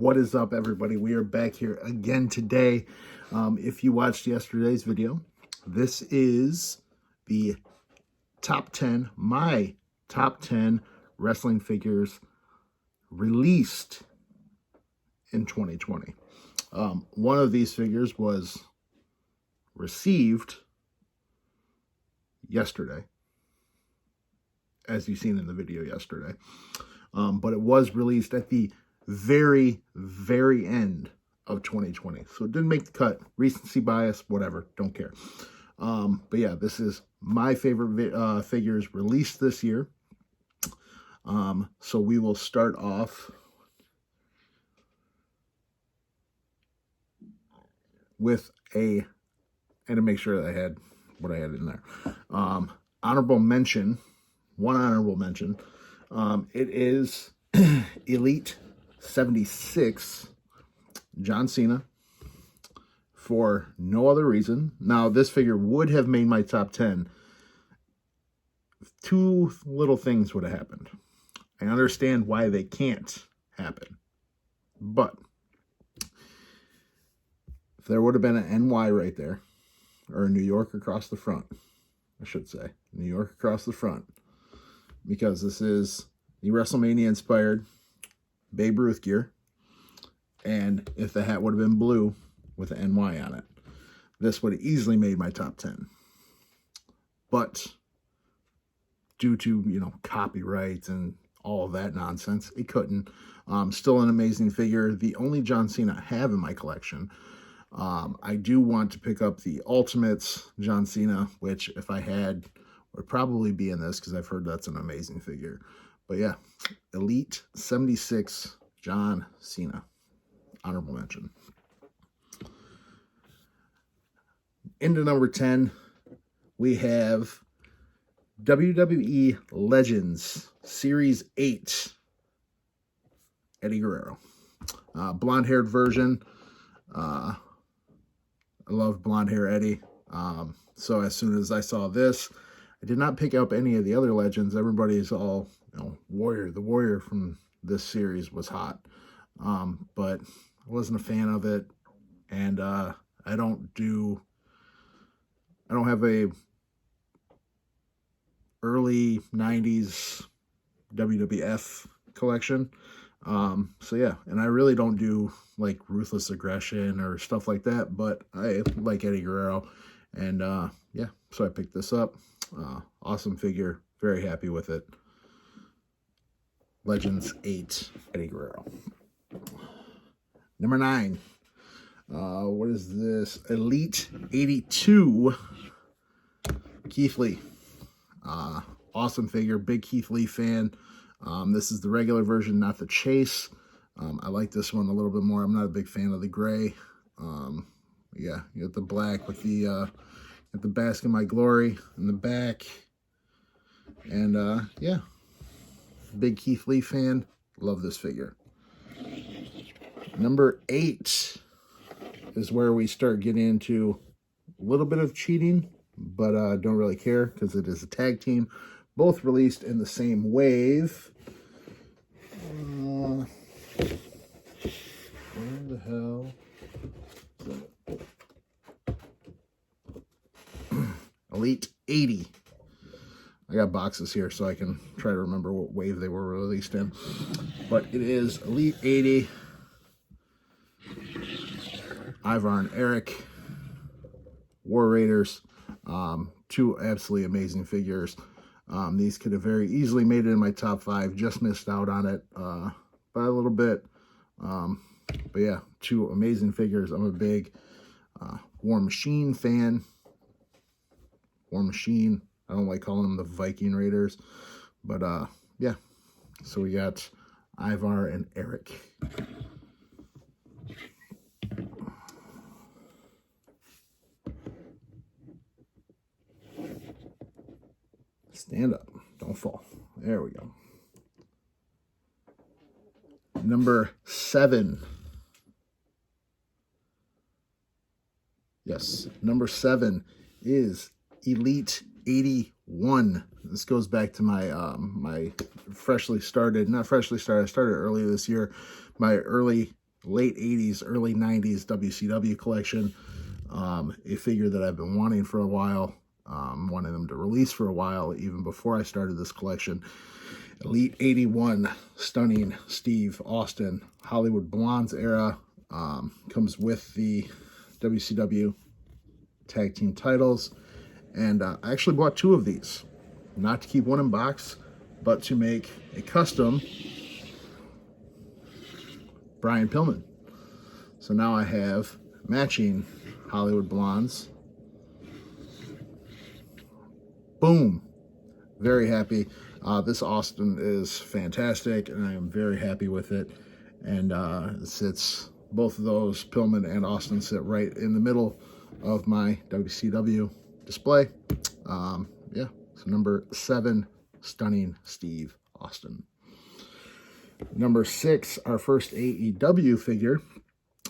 What is up, everybody? We are back here again today. If you watched yesterday's video, this is the top 10, my top 10 wrestling figures released in 2020. One of these figures was received yesterday, as you've seen in the video yesterday. But it was released at the very, very end of 2020. So it didn't make the cut. Recency bias, whatever. Don't care. But yeah, this is my favorite figures released this year. So we will start off with and to make sure that I had what I had in there. Honorable mention, one honorable mention. It is Elite 76 John Cena, for no other reason. Now, this figure would have made my top 10. Two little things would have happened. I understand why they can't happen, but if there would have been an NY right there, or a New York across the front, I should say, New York across the front, because this is the WrestleMania inspired Babe Ruth gear, and if the hat would have been blue with an NY on it, this would have easily made my top 10. But due to, copyrights and all of that nonsense, it couldn't. Still an amazing figure. The only John Cena I have in my collection. I do want to pick up the Ultimates John Cena, which if I had, would probably be in this, because I've heard that's an amazing figure. But yeah, Elite 76 John Cena. Honorable mention. Into number 10, we have WWE Legends Series 8 Eddie Guerrero. Blonde-haired version. I love blonde hair Eddie. So as soon as I saw this, I did not pick up any of the other legends. Everybody's all, Warrior. The Warrior from this series was hot. But I wasn't a fan of it. And I don't have a early 90s WWF collection. So yeah, and I really don't do like Ruthless Aggression or stuff like that, but I like Eddie Guerrero, and yeah, so I picked this up. Awesome figure, very happy with it. Legends 8 Eddie Guerrero. Number 9, what is this? Elite 82 Keith Lee. Awesome figure, big Keith Lee fan. This is the regular version, not the chase. I like this one a little bit more. I'm not a big fan of the gray. Yeah, you got the black with the Bask in My Glory in the back. And yeah, big Keith Lee fan. Love this figure. Number 8 is where we start getting into a little bit of cheating, but don't really care because it is a tag team. Both released in the same wave. Where the hell? Elite 80. I got boxes here so I can try to remember what wave they were released in. But it is Elite 80. Ivar and Eric. War Raiders. Two absolutely amazing figures. These could have very easily made it in my top 5. Just missed out on it by a little bit. But yeah, two amazing figures. I'm a big War Machine fan. War Machine. I don't like calling them the Viking Raiders. But yeah, so we got Ivar and Eric. Stand up. Don't fall. There we go. Number 7. Yes, number 7 is Elite 81. This goes back to my my freshly started, not freshly started, I started earlier this year, my early late 80s, early 90s WCW collection. A figure that I've been wanting for a while, wanting them to release for a while, even before I started this collection. Elite 81, Stunning Steve Austin, Hollywood Blondes era, comes with the WCW tag team titles. And I actually bought 2 of these, not to keep one in box, but to make a custom Brian Pillman. So now I have matching Hollywood Blondes. Boom. Very happy. This Austin is fantastic, and I am very happy with it. And it sits, both of those, Pillman and Austin, sit right in the middle of my WCW display. Yeah, so number 7, Stunning Steve Austin. Number 6, our first AEW figure.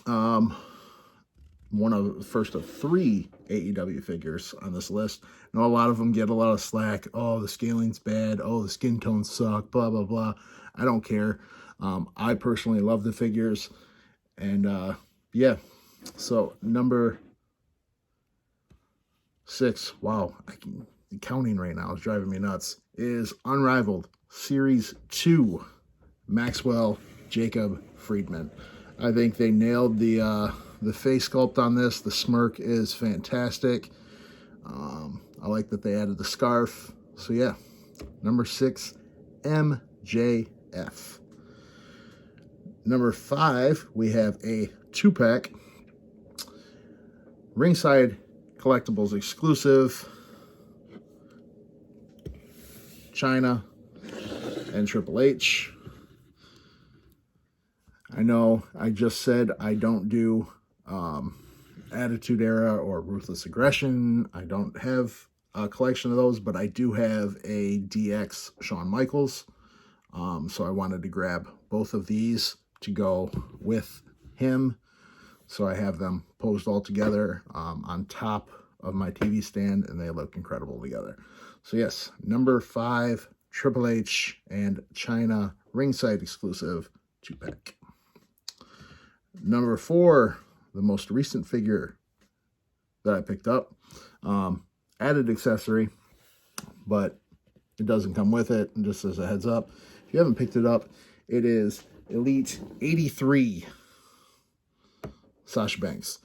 One of the first of 3 AEW figures on this list. I know a lot of them get a lot of slack. Oh, the scaling's bad. Oh, the skin tones suck. Blah, blah, blah. I don't care. I personally love the figures. And yeah, so number 6, wow, counting right now is driving me nuts, is Unrivaled Series 2, Maxwell Jacob Friedman. I think they nailed the face sculpt on this. The smirk is fantastic. I like that they added the scarf. So yeah, number 6, MJF. Number 5, we have a 2-pack Ringside Collectibles exclusive, China and Triple H. I know I just said I don't do Attitude Era or Ruthless Aggression. I don't have a collection of those, but I do have a DX Shawn Michaels. So I wanted to grab both of these to go with him. So I have them posed all together on top of my TV stand, and they look incredible together. So yes, number 5, Triple H and China Ringside exclusive 2-pack. Number 4, the most recent figure that I picked up. Added accessory, but it doesn't come with it. And just as a heads up, if you haven't picked it up, it is Elite 83 Sasha Banks.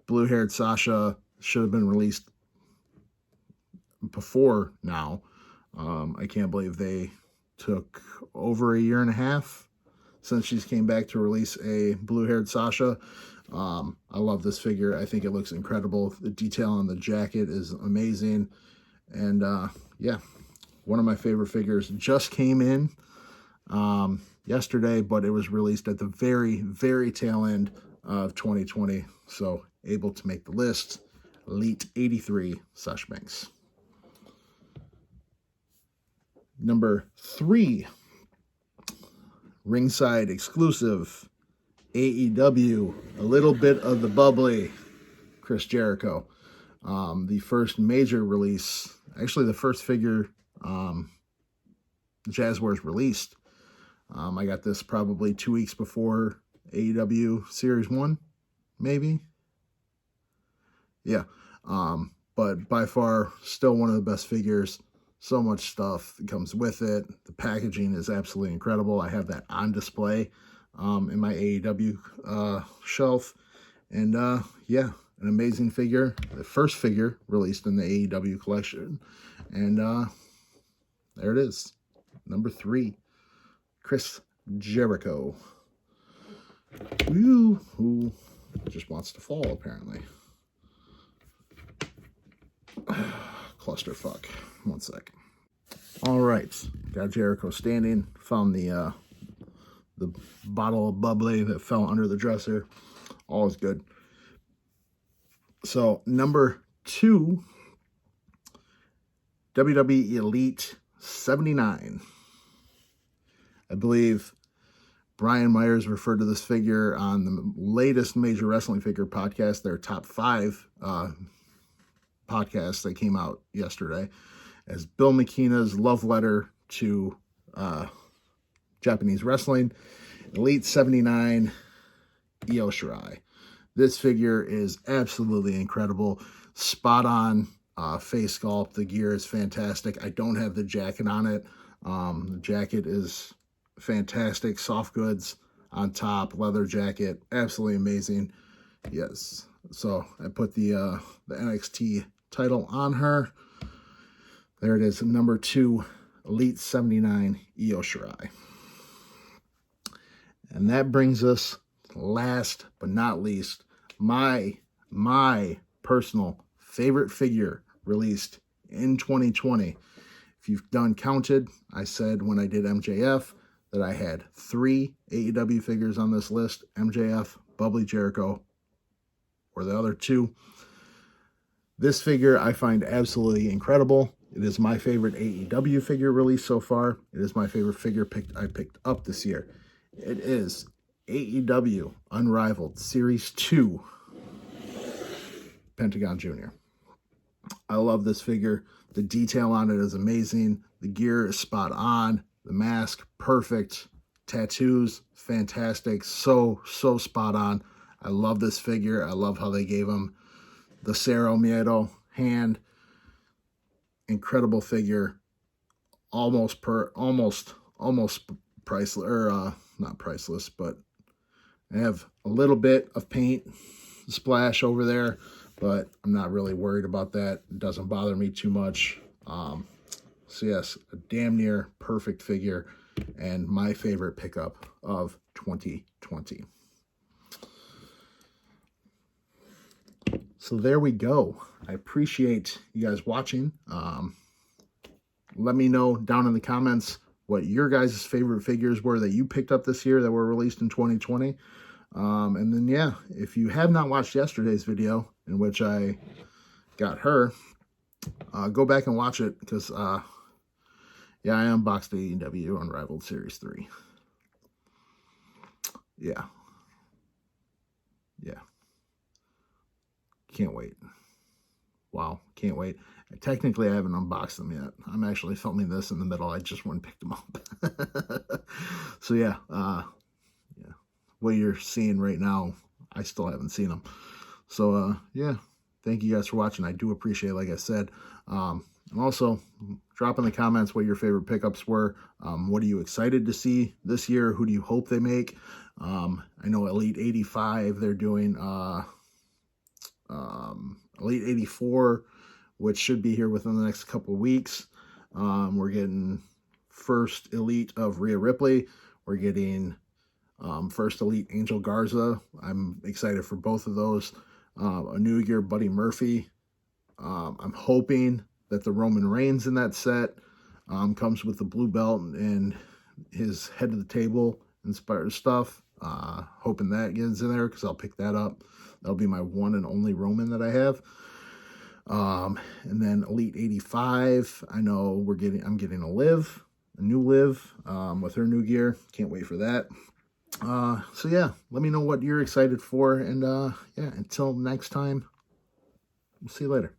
Blue-haired Sasha should have been released before now. I can't believe they took over a year and a half since she's came back to release a blue-haired Sasha. I love this figure. I think it looks incredible. The detail on the jacket is amazing. And yeah, one of my favorite figures. Just came in yesterday, but it was released at the very, very tail end of 2020. So able to make the list. Elite 83 Sasha Banks. Number 3, Ringside exclusive AEW, a little bit of the bubbly Chris Jericho. The first major release, actually the first figure Jazzwares released. I got this probably 2 weeks before AEW Series 1, maybe. Yeah, but by far still one of the best figures. So much stuff that comes with it. The packaging is absolutely incredible. I have that on display in my AEW shelf. And yeah, an amazing figure. The first figure released in the AEW collection. And there it is. Number 3, Chris Jericho. Who just wants to fall, apparently. Clusterfuck. 1 sec. All right, got Jericho standing. Found the bottle of bubbly that fell under the dresser. All is good. So number 2, WWE Elite 79. I believe Brian Myers referred to this figure on the latest Major Wrestling Figure podcast, their top 5 podcast that came out yesterday, as Bill McKenna's love letter to Japanese wrestling. Elite 79 Io Shirai. This figure is absolutely incredible. Spot on face sculpt. The gear is fantastic. I don't have the jacket on it. The jacket is fantastic. Soft goods on top, leather jacket, absolutely amazing. Yes. So I put the NXT title on her. There it is, number 2, Elite 79 Io Shirai. And that brings us, last but not least, my personal favorite figure released in 2020. If you've done counted, I said when I did MJF that I had 3 AEW figures on this list. MJF, Bubbly Jericho, or the other 2. This figure I find absolutely incredible. It is my favorite AEW figure released so far. It is my favorite figure I picked up this year. It is AEW Unrivaled Series 2 Pentagon Jr. I love this figure. The detail on it is amazing. The gear is spot on. The mask, perfect. Tattoos, fantastic. So spot on. I love this figure. I love how they gave him the Cerro Miedo hand. Incredible figure. Almost priceless, or not priceless, but I have a little bit of paint splash over there, but I'm not really worried about that. It doesn't bother me too much. So yes, a damn near perfect figure and my favorite pickup of 2020. So there we go. I appreciate you guys watching. Let me know down in the comments what your guys' favorite figures were that you picked up this year that were released in 2020. And then, yeah, if you have not watched yesterday's video in which I got her, go back and watch it because, yeah, I unboxed AEW Unrivaled Series 3. Yeah. Can't wait. Wow, can't wait. Technically, I haven't unboxed them yet. I'm actually filming this in the middle. I just went and picked them up. So, yeah. What you're seeing right now, I still haven't seen them. So, yeah. Thank you guys for watching. I do appreciate it, like I said. And also, drop in the comments what your favorite pickups were. What are you excited to see this year? Who do you hope they make? I know Elite 85, they're doing Elite 84, which should be here within the next couple of weeks. We're getting first Elite of Rhea Ripley. We're getting first Elite Angel Garza. I'm excited for both of those. A new year Buddy Murphy. I'm hoping that the Roman Reigns in that set comes with the blue belt and his head of the table inspired stuff. Hoping that gets in there because I'll pick that up. That'll be my one and only Roman that I have. And then Elite 85. I know I'm getting a new Liv, with her new gear. Can't wait for that. So yeah, let me know what you're excited for. And yeah, until next time, we'll see you later.